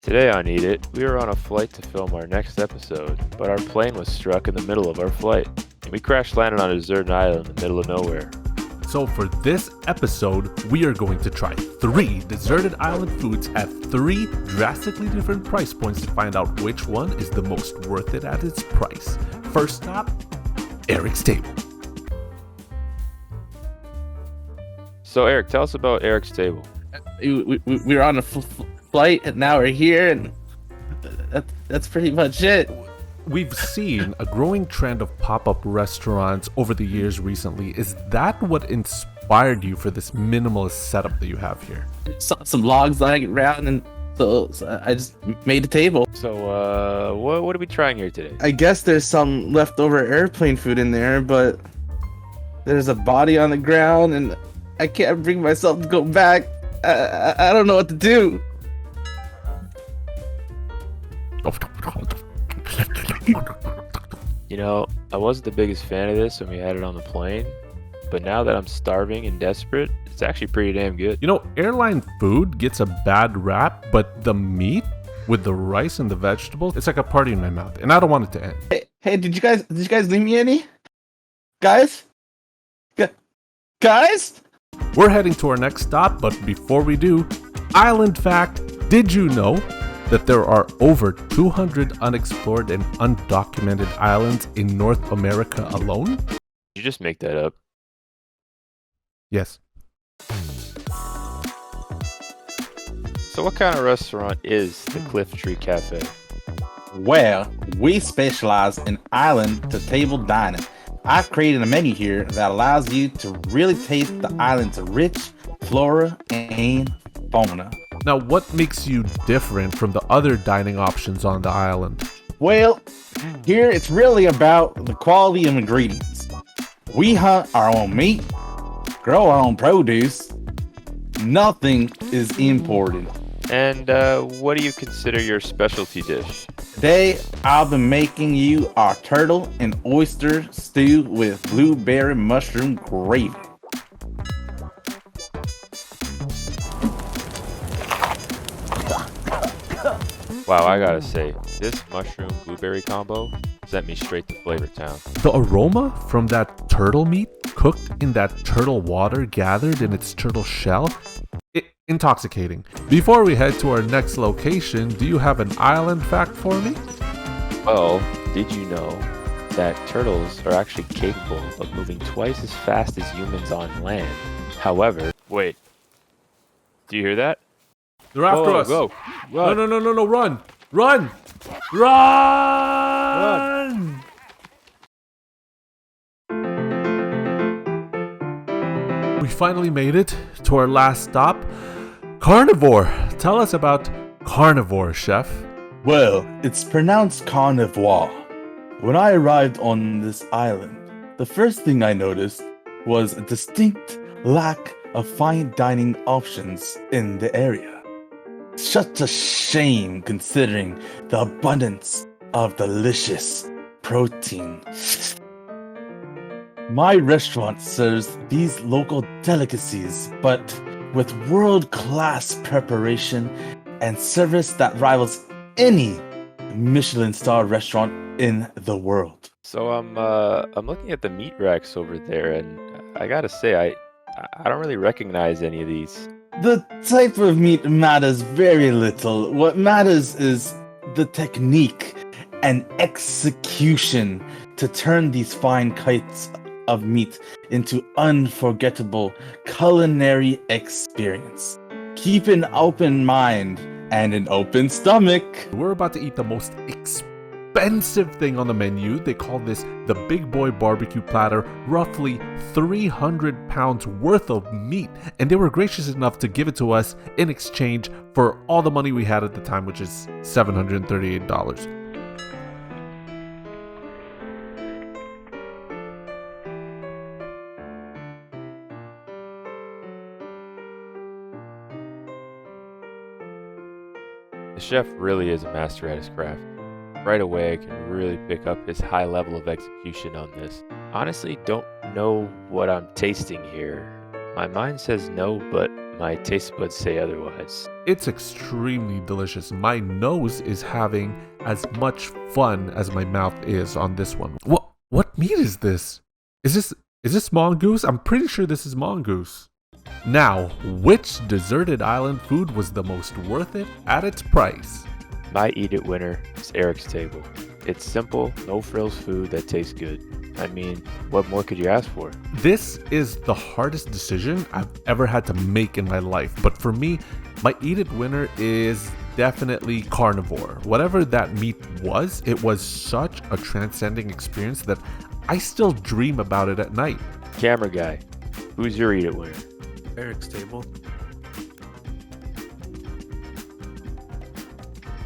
Today on Eat It, we were on a flight to film our next episode, but our plane was struck in the middle of our flight, and we crash landed on a deserted island in the middle of nowhere. So for this episode, we are going to try 3 deserted island foods at 3 drastically different price points to find out which one is the most worth it at its price. First stop, Eric's table. So Eric, tell us about Eric's table. We were on a flight and now we're here, and that's pretty much it. We've seen a growing trend of pop-up restaurants over the years recently. Is that what inspired you for this minimalist setup that you have here? Some logs lying around, and so I just made a table. So, what are we trying here today? I guess there's some leftover airplane food in there, but there's a body on the ground, and I can't bring myself to go back. I don't know what to do. You know, I wasn't the biggest fan of this when we had it on the plane, but now that I'm starving and desperate, it's actually pretty damn good. You know, airline food gets a bad rap, but the meat with the rice and the vegetables, it's like a party in my mouth, and I don't want it to end. Hey, did you guys leave me any? Guys? Guys? We're heading to our next stop, but before we do, island fact, did you know that there are over 200 unexplored and undocumented islands in North America alone? Did you just make that up? Yes. So what kind of restaurant is the Cliff Tree Cafe? Well, we specialize in island to table dining. I've created a menu here that allows you to really taste the island's rich flora and fauna. Now, what makes you different from the other dining options on the island? Well, here it's really about the quality of ingredients. We hunt our own meat, grow our own produce. Nothing is imported. And what do you consider your specialty dish? Today, I'll be making you our turtle and oyster stew with blueberry mushroom gravy. Wow, I gotta say, this mushroom blueberry combo sent me straight to Flavor Town. The aroma from that turtle meat cooked in that turtle water gathered in its turtle shell, intoxicating. Before we head to our next location, do you have an island fact for me? Well, did you know that turtles are actually capable of moving twice as fast as humans on land? However, wait, do you hear that? They're after us. Go. Run. No, run! Run! Run! We finally made it to our last stop, Carnivore. Tell us about Carnivore Chef. Well, it's pronounced Carnivore. When I arrived on this island, the first thing I noticed was a distinct lack of fine dining options in the area. Such a shame considering the abundance of delicious protein. My restaurant serves these local delicacies, but with world-class preparation and service that rivals any Michelin star restaurant in the world. So I'm looking at the meat racks over there, and I gotta say, I don't really recognize any of these. The type of meat matters very little. What matters is the technique and execution to turn these fine kites of meat into unforgettable culinary experience. Keep an open mind and an open stomach. We're about to eat the most expensive thing on the menu. They call this the Big Boy Barbecue Platter, roughly 300 pounds worth of meat, and they were gracious enough to give it to us in exchange for all the money we had at the time, which is $738. The chef really is a master at his craft. Right away, I can really pick up his high level of execution on this. Honestly, don't know what I'm tasting here. My mind says no, but My taste buds say otherwise. It's extremely delicious. My nose is having as much fun as my mouth is on this one. What meat is this? Is this mongoose? I'm pretty sure this is mongoose. Now, which deserted island food was the most worth it at its price? My eat it winner is Eric's table. It's simple, no frills food that tastes good. I mean, what more could you ask for? This is the hardest decision I've ever had to make in my life, but for me, my eat it winner is definitely carnivore. Whatever that meat was, it was such a transcending experience that I still dream about it at night. Camera guy, who's your eat it winner? Eric's table.